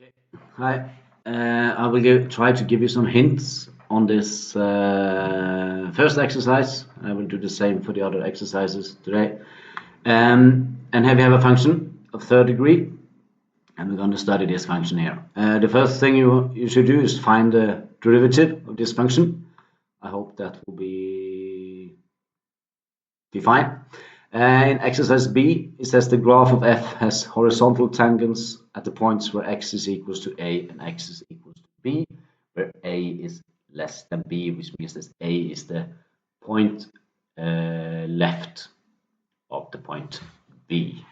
Okay. Hi. I will try to give you some hints on this first exercise. I will do the same for the other exercises today. And here we have a function of third degree, and we're going to study this function here. The first thing you should do is find the derivative of this function. I hope that will be fine. In exercise B, it says the graph of f has horizontal tangents at the points where x is equals to a and x is equals to b, where a is less than b, which means that a is the point left of the point b.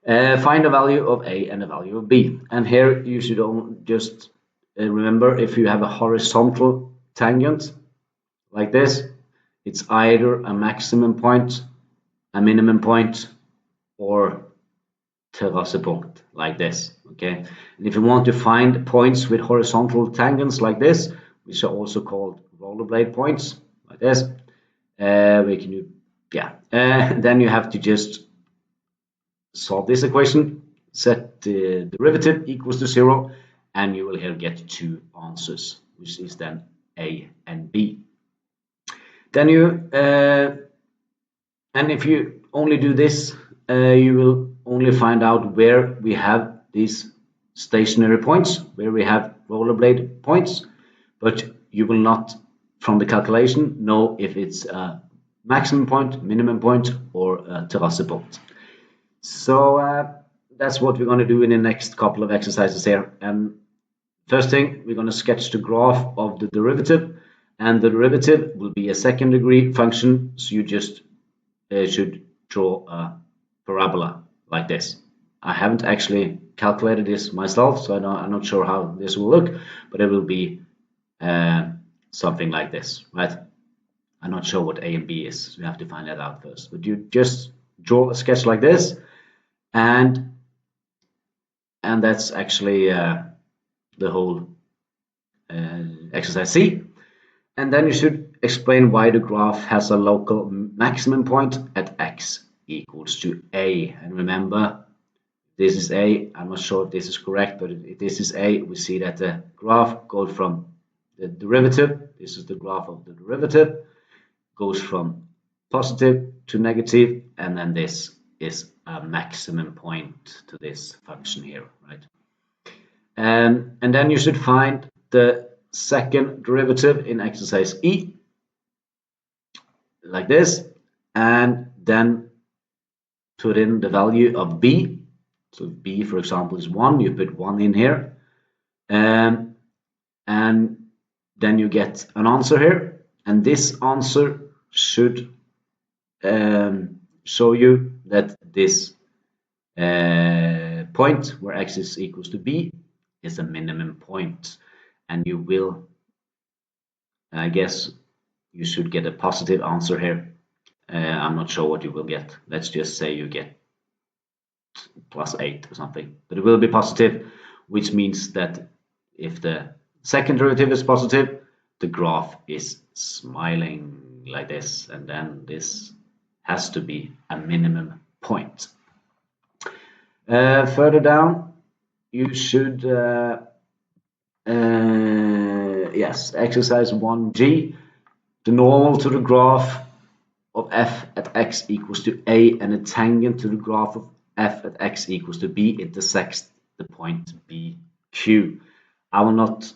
Find the value of a and the value of b. And here you should just remember, if you have a horizontal tangent like this, it's either a maximum point, a minimum point, or terrassepunkt like this. Okay, and if you want to find points with horizontal tangents like this, which are also called rollerblade points like this, then you have to just solve this equation, set the derivative equals to 0, and you will here get two answers, which is then a and b. Then and if you only do this, you will only find out where we have these stationary points, where we have rollerblade points, but you will not, from the calculation, know if it's a maximum point, minimum point, or a terrassepunkt. So that's what we're going to do in the next couple of exercises here. First thing, we're going to sketch the graph of the derivative, and the derivative will be a second degree function, so you just should draw a parabola like this. I haven't actually calculated this myself, so I'm not sure how this will look, but it will be something like this, right? I'm not sure what a and b is, so we have to find that out first. But you just draw a sketch like this, and that's actually the whole exercise C. And then you should explain why the graph has a local maximum point at x equals to a. And remember, this is a. I'm not sure if this is correct, but if this is a, we see that the graph goes from the derivative. This is the graph of the derivative, goes from positive to negative, and then this is a maximum point to this function here, right? And then you should find the second derivative in exercise E, like this, and then put in the value of b. So b, for example, is 1. You put 1 in here, and then you get an answer here, and this answer should show you that this point where x is equals to b is a minimum point, and you will, I guess, you should get a positive answer here. I'm not sure what you will get. Let's just say you get +8 or something, but it will be positive, which means that if the second derivative is positive, the graph is smiling like this, and then this has to be a minimum point. Further down, you should yes, exercise 1G, the normal to the graph of f at x equals to a and a tangent to the graph of f at x equals to b intersects the point BQ. I will not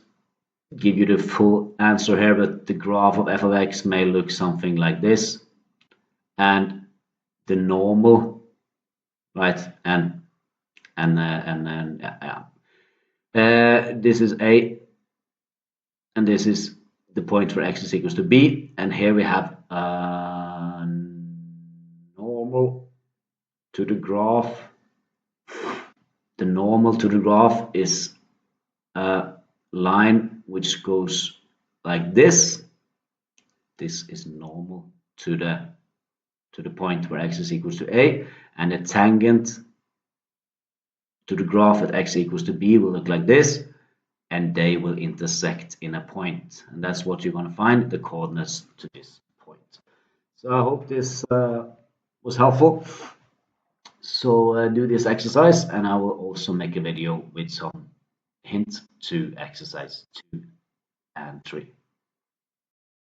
give you the full answer here, but the graph of f of x may look something like this, and the normal, right, and this is a, and this is the point where x is equals to b, and here we have normal to the graph. The normal to the graph is a line which goes like this. This is normal to the point where x is equals to a, and the tangent to the graph at x equals to b will look like this, and they will intersect in a point, and that's what you're going to find, the coordinates to this point. So I hope this was helpful. So do this exercise, and I will also make a video with some hint to exercise 2 and 3.